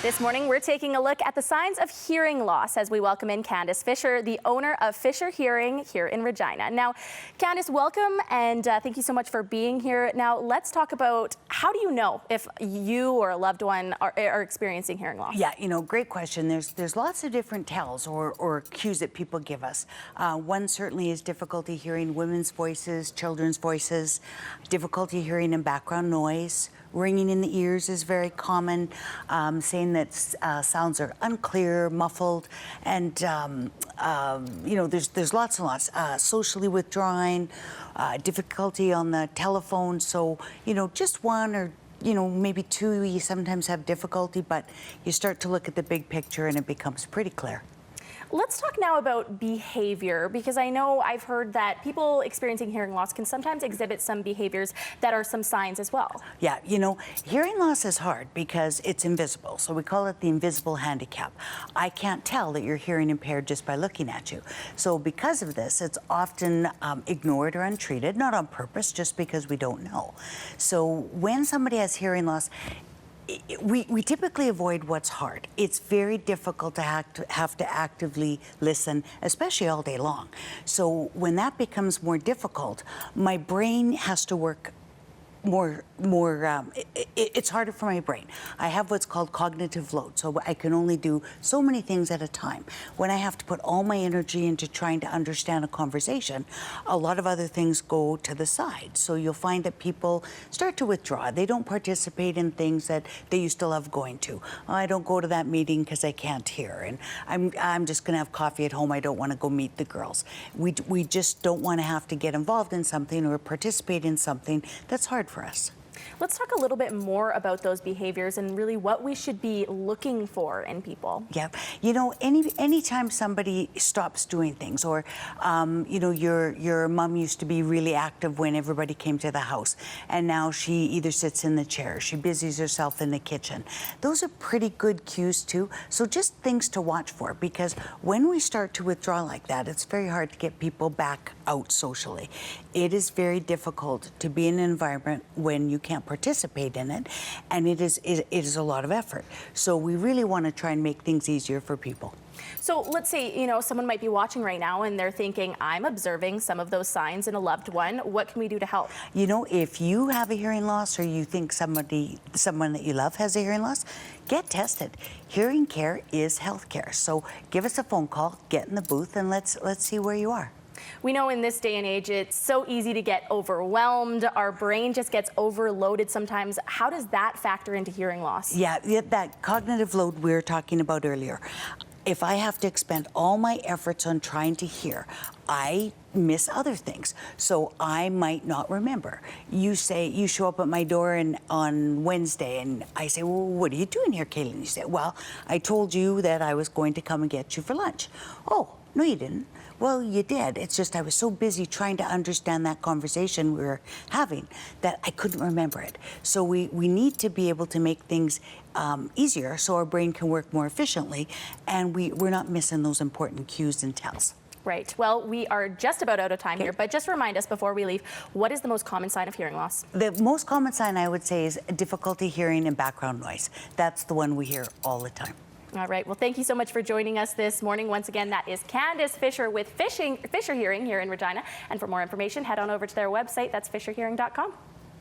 This morning, we're taking a look at the signs of hearing loss as we welcome in Candace Fischer, the owner of Fischer Hearing here in Regina. Now, Candace, welcome, and thank you so much for being here. Now, let's talk about how do you know if you or a loved one are experiencing hearing loss? Yeah, great question. There's lots of different tells or cues that people give us. One certainly is difficulty hearing women's voices, children's voices, difficulty hearing in background noise. Ringing in the ears is very common, saying that sounds are unclear, muffled, and there's lots and lots. Socially withdrawing, difficulty on the telephone. So just one or maybe two, you sometimes have difficulty, but you start to look at the big picture and it becomes pretty clear. Let's talk now about behavior, because I know I've heard that people experiencing hearing loss can sometimes exhibit some behaviors that are some signs as well. Yeah, hearing loss is hard because it's invisible. So we call it the invisible handicap. I can't tell that you're hearing impaired just by looking at you. So because of this, it's often ignored or untreated, not on purpose, just because we don't know. So when somebody has hearing loss, we typically avoid what's hard. It's very difficult to have to actively listen, especially all day long. So when that becomes more difficult, my brain has to work it's harder for my brain. I have what's called cognitive load, so I can only do so many things at a time. When I have to put all my energy into trying to understand a conversation, a lot of other things go to the side. So you'll find that people start to withdraw. They don't participate in things that they used to love going to. Oh, I don't go to that meeting because I can't hear, and I'm just going to have coffee at home. I don't want to go meet the girls. We just don't want to have to get involved in something or participate in something that's hard for us. Let's talk a little bit more about those behaviors and really what we should be looking for in people. Yeah, anytime somebody stops doing things, or your mom used to be really active when everybody came to the house, and now she either sits in the chair, she busies herself in the kitchen. Those are pretty good cues too. So just things to watch for, because when we start to withdraw like that, it's very hard to get people back out socially. It is very difficult to be in an environment when you can't participate in it, and it is a lot of effort. So we really want to try and make things easier for people. So let's say, someone might be watching right now and they're thinking, I'm observing some of those signs in a loved one. What can we do to help? If you have a hearing loss, or you think someone that you love has a hearing loss, get tested. Hearing care is health care. So give us a phone call, get in the booth, and let's see where you are. We know in this day and age, it's so easy to get overwhelmed. Our brain just gets overloaded sometimes. How does that factor into hearing loss? Yeah, that cognitive load we were talking about earlier. If I have to expend all my efforts on trying to hear, I miss other things. So I might not remember. You show up at my door on Wednesday, and I say, well, what are you doing here, Kaylin? You say, well, I told you that I was going to come and get you for lunch. Oh, no, you didn't. Well, you did. It's just I was so busy trying to understand that conversation we were having that I couldn't remember it. So we need to be able to make things easier so our brain can work more efficiently, and we're not missing those important cues and tells. Right. Well, we are just about out of time here, but just remind us before we leave, what is the most common sign of hearing loss? The most common sign, I would say, is difficulty hearing and background noise. That's the one we hear all the time. All right. Well, thank you so much for joining us this morning. Once again, that is Candace Fischer with Fischer Hearing here in Regina. And for more information, head on over to their website. That's fischerhearing.com.